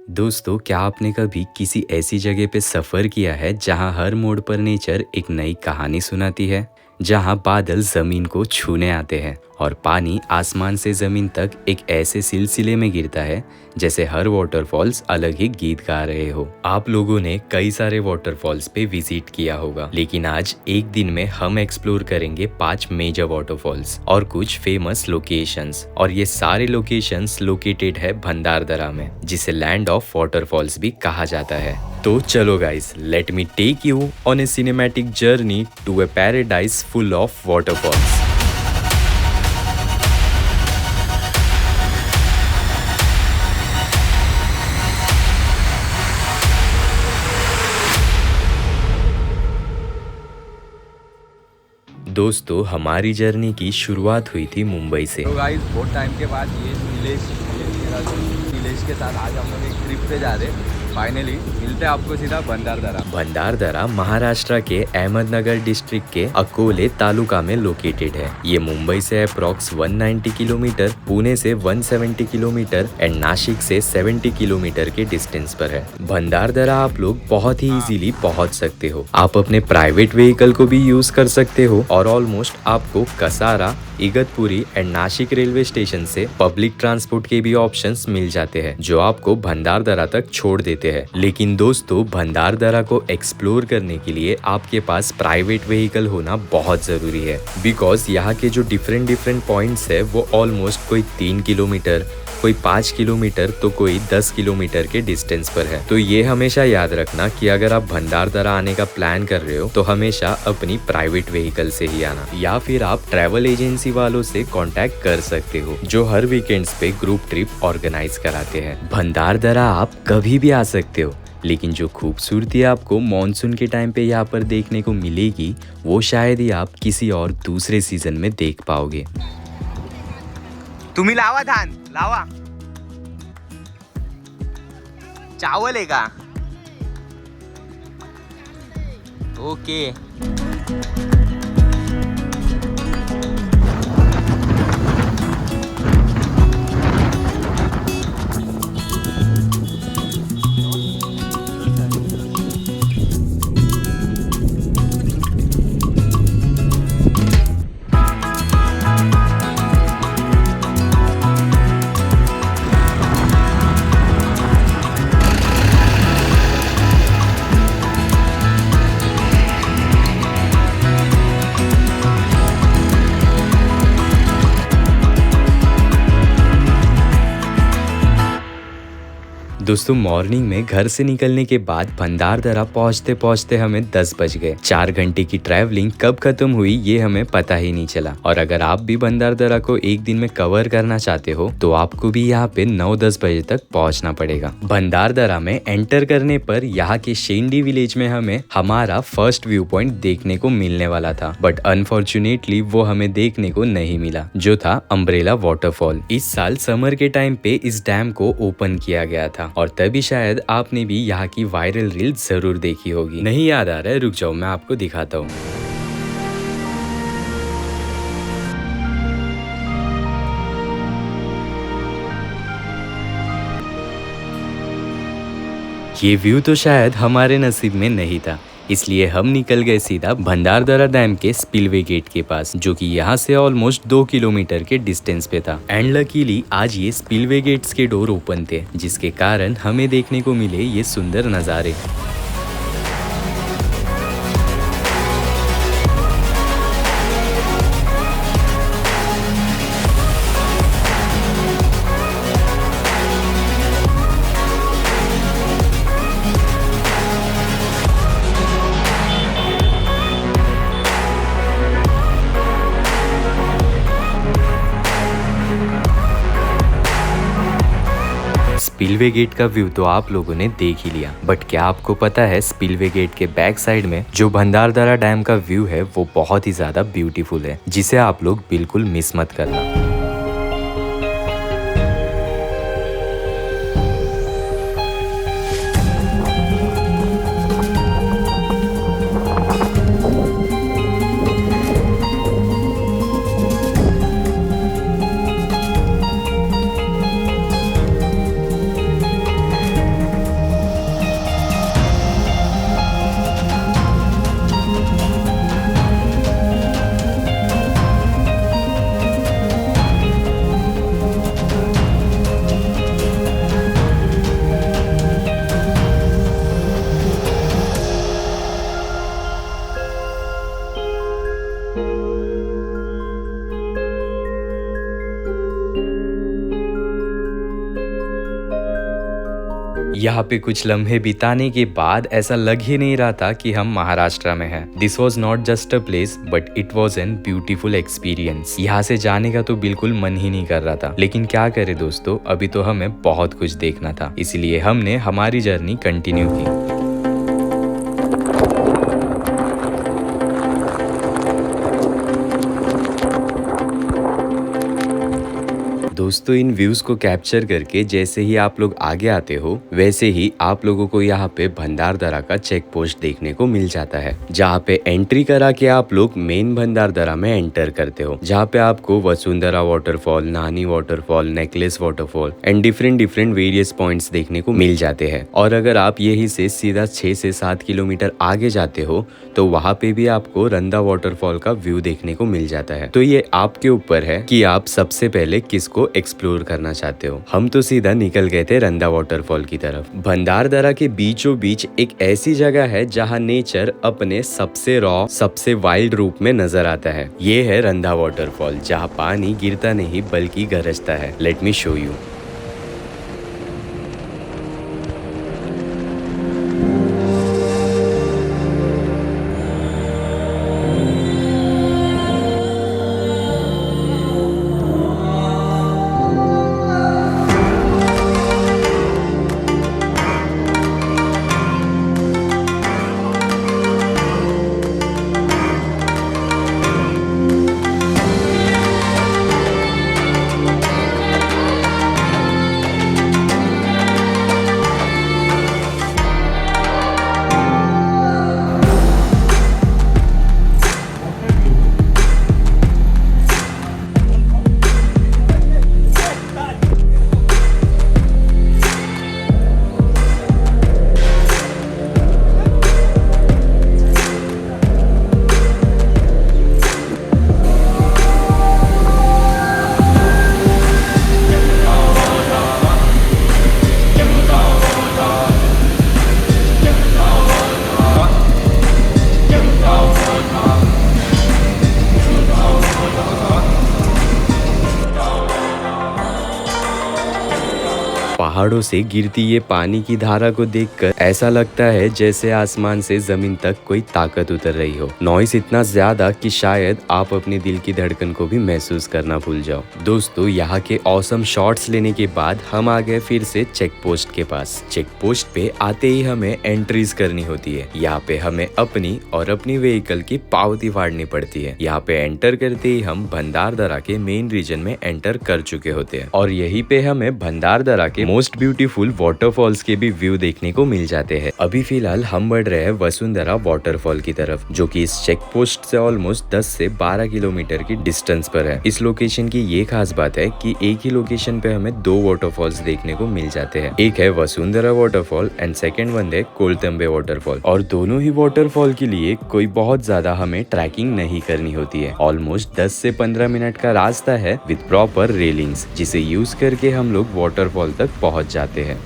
दोस्तों, क्या आपने कभी किसी ऐसी जगह पे सफ़र किया है जहां हर मोड़ पर नेचर एक नई कहानी सुनाती है? जहां बादल ज़मीन को छूने आते हैं और पानी आसमान से ज़मीन तक एक ऐसे सिलसिले में गिरता है जैसे हर वाटरफॉल्स अलग ही गीत गा रहे हो। आप लोगों ने कई सारे वाटरफॉल्स पे विजिट किया होगा, लेकिन आज एक दिन में हम एक्सप्लोर करेंगे 5 मेजर वाटरफॉल्स और कुछ फेमस लोकेशंस। और ये सारे लोकेशंस लोकेटेड है भंडारदरा में, जिसे लैंड ऑफ वाटरफॉल्स भी कहा जाता है। तो चलो guys, let me take you on a cinematic journey to a paradise full of waterfalls. दोस्तों, हमारी जर्नी की शुरुआत हुई थी मुंबई से। तो गाइस, बहुत टाइम के बाद ये नीलेश के साथ आज हम लोग एक ट्रिप पे जा रहे हैं। फाइनली मिलते हैं आपको सीधा भंडारदरा। भंडारदरा महाराष्ट्र के अहमदनगर डिस्ट्रिक्ट के अकोले तालुका में लोकेटेड है। ये मुंबई से अप्रॉक्स 190 किलोमीटर, पुणे से 170 किलोमीटर एंड नासिक से 70 किलोमीटर के डिस्टेंस पर है। भंडारदरा आप लोग बहुत ही इजीली पहुंच सकते हो। आप अपने प्राइवेट व्हीकल को भी यूज कर सकते हो और ऑलमोस्ट आपको Kasara, Igatpuri and Nashik railway station से पब्लिक ट्रांसपोर्ट के भी ऑप्शंस मिल जाते हैं, जो आपको भंडारदरा तक छोड़ देते हैं। लेकिन दोस्तों, भंडारदरा को एक्सप्लोर करने के लिए आपके पास प्राइवेट व्हीकल होना बहुत जरूरी है, बिकॉज यहाँ के जो डिफरेंट पॉइंट्स है वो ऑलमोस्ट कोई 3 किलोमीटर, कोई 5 किलोमीटर तो कोई 10 किलोमीटर के डिस्टेंस पर है। तो ये हमेशा याद रखना कि अगर आप भंडारदरा आने का प्लान कर रहे हो तो हमेशा अपनी प्राइवेट व्हीकल से ही आना, या फिर आप ट्रैवल एजेंसी वालों से कांटेक्ट कर सकते हो जो हर वीकेंड्स पे ग्रुप ट्रिप ऑर्गेनाइज कराते हैं। भंडारदरा आप कभी भी आ सकते हो, लेकिन जो खूबसूरती आपको मॉनसून के टाइम पे यहाँ पर देखने को मिलेगी वो शायद ही आप किसी और दूसरे सीजन में देख पाओगे। तुम्ही लावा धान लावा, चावल है का? ओके। दोस्तों, मॉर्निंग में घर से निकलने के बाद भंडारदरा पहुंचते पहुंचते हमें 10 बज गए। 4 घंटे की ट्रैवलिंग कब खत्म हुई ये हमें पता ही नहीं चला। और अगर आप भी भंडारदरा को एक दिन में कवर करना चाहते हो तो आपको भी यहाँ पे 9-10 बजे तक पहुंचना पड़ेगा। भंडारदरा में एंटर करने पर यहाँ के शेंडी विलेज में हमें हमारा फर्स्ट व्यू पॉइंट देखने को मिलने वाला था, बट अनफॉर्चुनेटली वो हमें देखने को नहीं मिला, जो था अम्ब्रेला वाटरफॉल। इस साल समर के टाइम पे इस डैम को ओपन किया गया था और तभी शायद आपने भी यहाँ की वायरल रील जरूर देखी होगी। नहीं याद आ रहा है? रुक जाओ, मैं आपको दिखाता हूँ। ये व्यू तो शायद हमारे नसीब में नहीं था, इसलिए हम निकल गए सीधा भंडारदरा डैम के स्पिलवे गेट के पास, जो कि यहाँ से ऑलमोस्ट 2 किलोमीटर के डिस्टेंस पे था। एंड लकीली आज ये स्पिलवे गेट्स के डोर ओपन थे, जिसके कारण हमें देखने को मिले ये सुंदर नज़ारे। स्पिलवे गेट का व्यू तो आप लोगों ने देख ही लिया, बट क्या आपको पता है स्पिलवे गेट के बैक साइड में जो भंडारदरा डैम का व्यू है वो बहुत ही ज्यादा ब्यूटीफुल है, जिसे आप लोग बिल्कुल मिस मत करना। यहाँ पे कुछ लम्हे बिताने के बाद ऐसा लग ही नहीं रहा था कि हम महाराष्ट्र में हैं। This was not just a place but it was an beautiful experience. यहाँ से जाने का तो बिल्कुल मन ही नहीं कर रहा था, लेकिन क्या करे दोस्तों, अभी तो हमें बहुत कुछ देखना था, इसलिए हमने हमारी जर्नी कंटिन्यू की। दोस्तों इन व्यूज को कैप्चर करके जैसे ही आप लोग आगे आते हो वैसे ही आप लोगों को यहाँ पे भंडारदरा का चेक पोस्ट देखने को मिल जाता है, जहाँ पे एंट्री करा के आप लोग मेन भंडारदरा में एंटर करते हो, जहाँ पे आपको वसुंधरा वाटरफॉल, नानी waterfall, necklace waterfall and different various points देखने को मिल जाते हैं। और अगर आप यही से सीधा 6 से 7 किलोमीटर आगे जाते हो तो वहाँ पे भी आपको रंदा वाटरफॉल का व्यू देखने को मिल जाता है। तो ये आपके ऊपर है कि आप सबसे पहले किसको एक्सप्लोर करना चाहते हो। हम तो सीधा निकल गए थे रंदा वाटरफॉल की तरफ। भंडारदरा के बीचों बीच एक ऐसी जगह है जहाँ नेचर अपने सबसे रॉ, सबसे वाइल्ड रूप में नजर आता है। ये है रंदा वाटरफॉल, जहाँ पानी गिरता नहीं बल्कि गरजता है। Let me show you. पहाड़ों से गिरती ये पानी की धारा को देखकर ऐसा लगता है जैसे आसमान से जमीन तक कोई ताकत उतर रही हो। नॉइस इतना ज्यादा कि शायद आप अपने दिल की धड़कन को भी महसूस करना भूल जाओ। दोस्तों यहाँ के औसम शॉट्स लेने के बाद हम आ गए फिर से चेक पोस्ट के पास। चेक पोस्ट पे आते ही हमें एंट्रीज करनी होती है। यहाँ पे हमें अपनी और अपनी व्हीकल की पावती फाड़नी पड़ती है। यहाँ पे एंटर करते ही हम भंडारदरा के मेन रीजन में एंटर कर चुके होते हैं और यहीं पे हमें भंडारदरा के मोस्ट ब्यूटीफुल वाटरफॉल्स के भी व्यू देखने को मिल जाते हैं। अभी फिलहाल हम बढ़ रहे हैं वसुंधरा वाटरफॉल की तरफ, जो कि इस चेक पोस्ट से ऑलमोस्ट 10 से 12 किलोमीटर की डिस्टेंस पर है। इस लोकेशन की ये खास बात है कि एक ही लोकेशन पे हमें 2 वाटरफॉल्स देखने को मिल जाते हैं। एक है Vasundhara waterfall and second one है कोलतंबे वाटरफॉल। और दोनों ही वाटरफॉल के लिए कोई बहुत ज्यादा हमें ट्रैकिंग नहीं करनी होती है। ऑलमोस्ट 10 से 15 मिनट का रास्ता है विद प्रॉपर रेलिंग्स, जिसे यूज करके हम लोग वाटरफॉल तक पहुंच जाते हैं।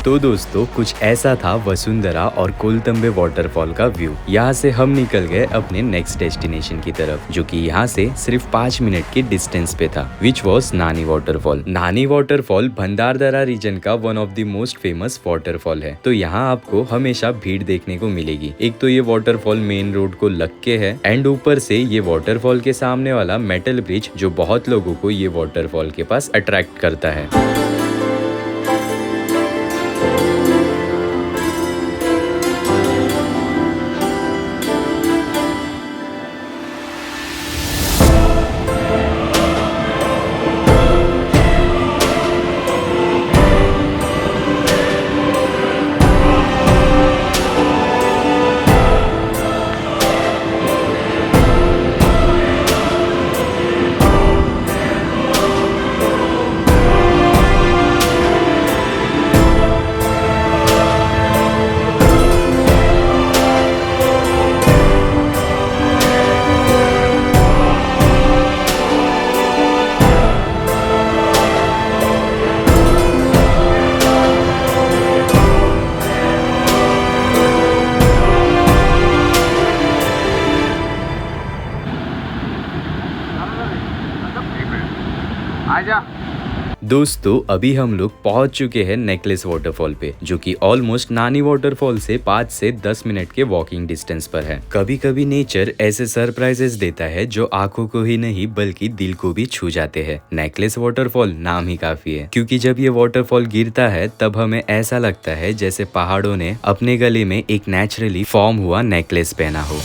तो दोस्तों कुछ ऐसा था वसुंधरा और कोलतंबे वाटरफॉल का व्यू। यहाँ से हम निकल गए अपने नेक्स्ट डेस्टिनेशन की तरफ, जो कि यहाँ से सिर्फ 5 मिनट के डिस्टेंस पे था, विच वॉज नानी वाटरफॉल। नानी वाटरफॉल भंडारदरा रीजन का one of the most famous waterfall है। तो यहाँ आपको हमेशा भीड़ देखने को मिलेगी। एक तो ये वाटरफॉल मेन रोड को लग के है, एंड ऊपर से ये वाटरफॉल के सामने वाला मेटल ब्रिज जो बहुत लोगों को ये वाटरफॉल के पास अट्रैक्ट करता है। दोस्तों अभी हम लोग पहुंच चुके हैं नेकलेस वाटरफॉल पे, जो कि ऑलमोस्ट नानी वाटरफॉल से 5 से 10 मिनट के वॉकिंग डिस्टेंस पर है। कभी कभी नेचर ऐसे सरप्राइजेस देता है जो आंखों को ही नहीं बल्कि दिल को भी छू जाते हैं। नेकलेस वाटरफॉल नाम ही काफी है, क्योंकि जब ये वाटरफॉल गिरता है तब हमें ऐसा लगता है जैसे पहाड़ों ने अपने गले में एक नेचुरली फॉर्म हुआ नेकलेस पहना हो।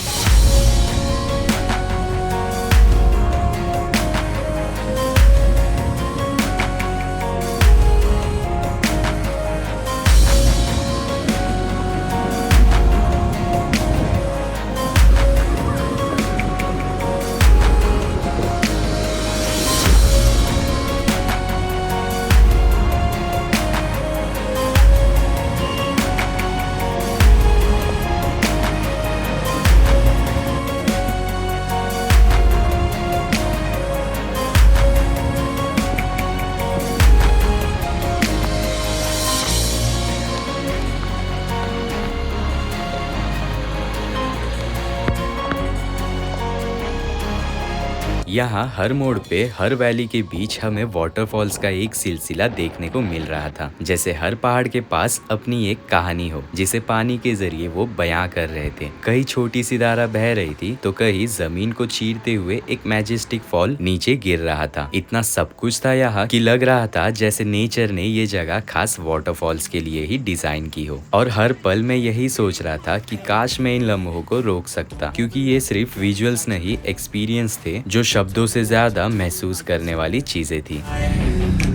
यहाँ हर मोड़ पे हर वैली के बीच हमें वाटरफॉल्स का एक सिलसिला देखने को मिल रहा था, जैसे हर पहाड़ के पास अपनी एक कहानी हो जिसे पानी के जरिए वो बयां कर रहे थे। कहीं छोटी सी धारा बह रही थी तो कहीं जमीन को चीरते हुए एक मैजेस्टिक फॉल नीचे गिर रहा था। इतना सब कुछ था यहाँ कि लग रहा था जैसे नेचर ने ये जगह खास वाटरफॉल्स के लिए ही डिजाइन की हो। और हर पल में यही सोच रहा था कि काश मैं इन लम्हों को रोक सकता, क्योंकि ये सिर्फ विजुअल्स नहीं एक्सपीरियंस थे जो शब्दों से ज्यादा महसूस करने वाली चीजें थी।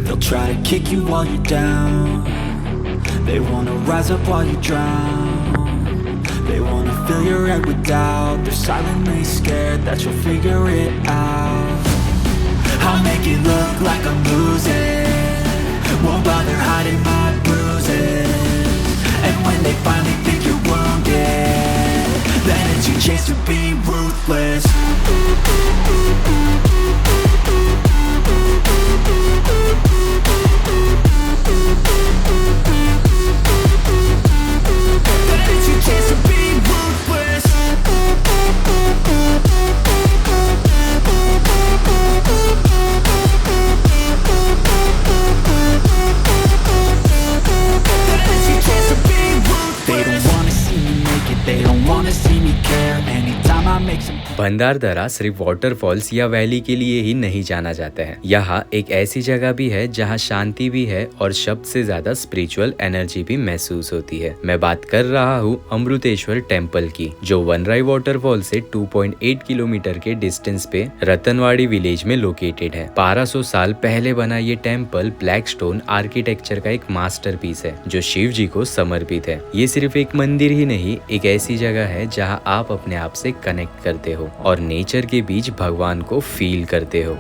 They'll try to kick you while you're down. They wanna rise up while you drown. They wanna fill your head with doubt. They're silently scared that you'll figure it out. I'll make it look like I'm losing. Won't bother hiding my bruises. And when they finally think you're wounded, then it's your chance to be ruthless. Bhandardara सिर्फ waterfalls या valley के लिए ही नहीं जाना जाता है। यहाँ एक ऐसी जगह भी है जहाँ शांति भी है और शब्द से ज्यादा स्पिरिचुअल एनर्जी भी महसूस होती है। मैं बात कर रहा हूँ अमृतेश्वर टेम्पल की, जो वनराई वाटरफॉल से 2.8 किलोमीटर के डिस्टेंस पे रतनवाड़ी विलेज में लोकेटेड है। 1200 साल पहले बना ये टेम्पल ब्लैक स्टोन आर्किटेक्चर का एक मास्टरपीस है जो शिव जी को समर्पित है। ये सिर्फ एक मंदिर ही नहीं, एक ऐसी जगह है जहाँ आप अपने आप से कनेक्ट करते हो और नेचर के बीच भगवान को फील करते हो।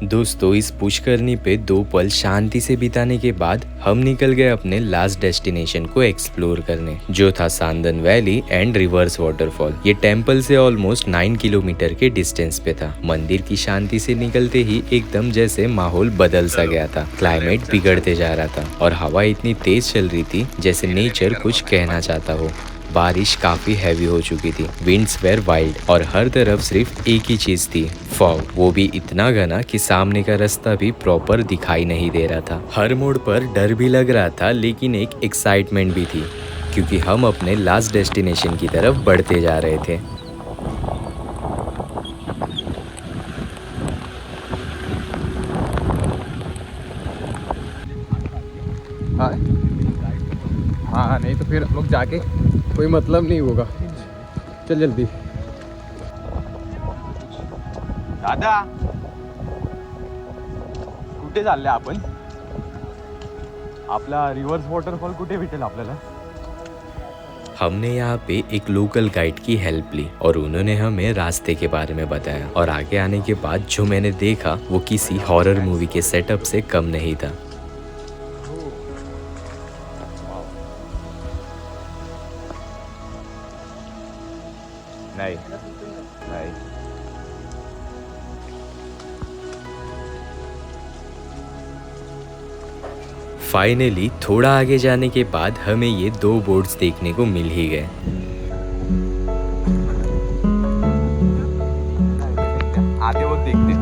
दोस्तों इस पुष्करनी पे 2 पल शांति से बिताने के बाद हम निकल गए अपने लास्ट डेस्टिनेशन को एक्सप्लोर करने, जो था सांदन वैली एंड रिवर्स वाटरफॉल। ये टेम्पल से ऑलमोस्ट 9 किलोमीटर के डिस्टेंस पे था। मंदिर की शांति से निकलते ही एकदम जैसे माहौल बदल सा गया था। क्लाइमेट बिगड़ते जा रहा था और हवा इतनी तेज चल रही थी जैसे नेचर कुछ कहना चाहता हो। बारिश काफी हैवी हो चुकी थी, विंड्स वेर वाइल्ड और हर तरफ सिर्फ एक ही चीज थी, फॉग। वो भी इतना घना कि सामने का रास्ता भी प्रॉपर दिखाई नहीं दे रहा था। हर मोड़ पर डर भी लग रहा था लेकिन एक एक्साइटमेंट भी थी क्योंकि हम अपने लास्ट डेस्टिनेशन की तरफ बढ़ते जा रहे थे। हाँ नहीं तो फिर हम लोग जाके कोई मतलब नहीं होगा। चल जल्दी। दादा कुठे चालले आपण? आपला रिव्हर्स वॉटरफॉल कुठे भेटेल आपल्याला? हमने यहाँ पे एक लोकल गाइड की हेल्प ली और उन्होंने हमें रास्ते के बारे में बताया और आगे आने के बाद जो मैंने देखा वो किसी हॉरर मूवी के सेटअप से कम नहीं था। नहीं नहीं फाइनली थोड़ा आगे जाने के बाद हमें ये 2 बोर्ड्स देखने को मिल ही गए। आते वो देखते।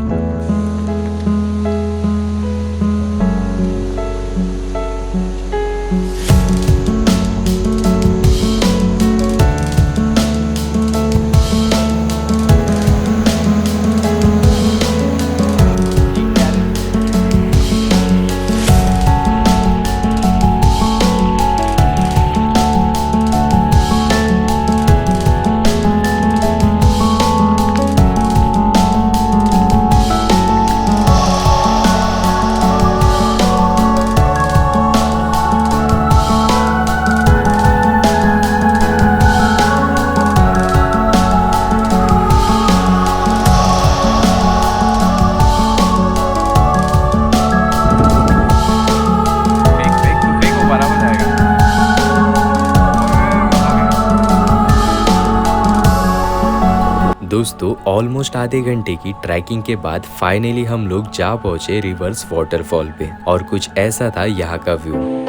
दोस्तों ऑलमोस्ट आधे घंटे की ट्रैकिंग के बाद फाइनली हम लोग जा पहुंचे रिवर्स वाटरफॉल पे और कुछ ऐसा था यहाँ का व्यू।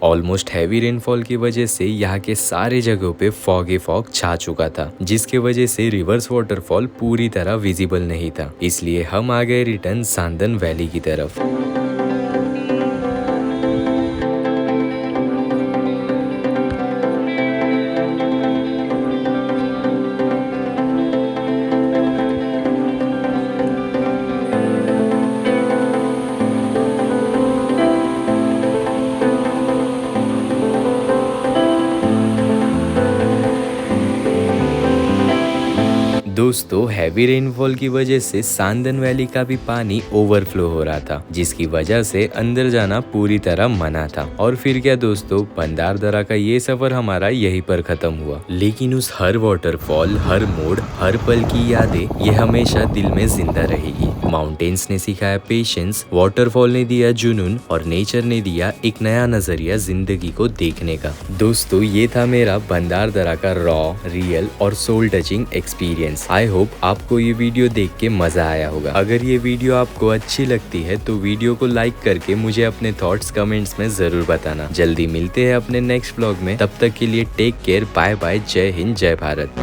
ऑलमोस्ट हैवी रेनफॉल की वजह से यहाँ के सारे जगहों पे फॉग ही फॉग छा चुका था, जिसके वजह से रिवर्स वाटरफॉल पूरी तरह विजिबल नहीं था। इसलिए हम आ गए रिटर्न सांदन वैली की तरफ। दोस्तों हैवी रेनफॉल की वजह से सांदन वैली का भी पानी ओवरफ्लो हो रहा था, जिसकी वजह से अंदर जाना पूरी तरह मना था। और फिर क्या दोस्तों, भंडारदरा का ये सफर हमारा यहीं पर खत्म हुआ। लेकिन उस हर वाटरफॉल, हर मोड़, हर पल की यादें ये हमेशा दिल में जिंदा रहेगी। माउंटेन्स ने सिखाया पेशेंस, वाटरफॉल ने दिया जुनून और नेचर ने दिया एक नया नजरिया जिंदगी को देखने का। दोस्तों ये था मेरा भंडारदरा का रॉ, रियल और soul touching experience. I hope आपको ये वीडियो देख के मजा आया होगा। अगर ये वीडियो आपको अच्छी लगती है तो वीडियो को लाइक करके मुझे अपने थॉट्स कमेंट्स में जरूर बताना। जल्दी मिलते हैं अपने नेक्स्ट व्लॉग में, तब तक के लिए टेक केयर, बाय बाय, जय हिंद, जय भारत।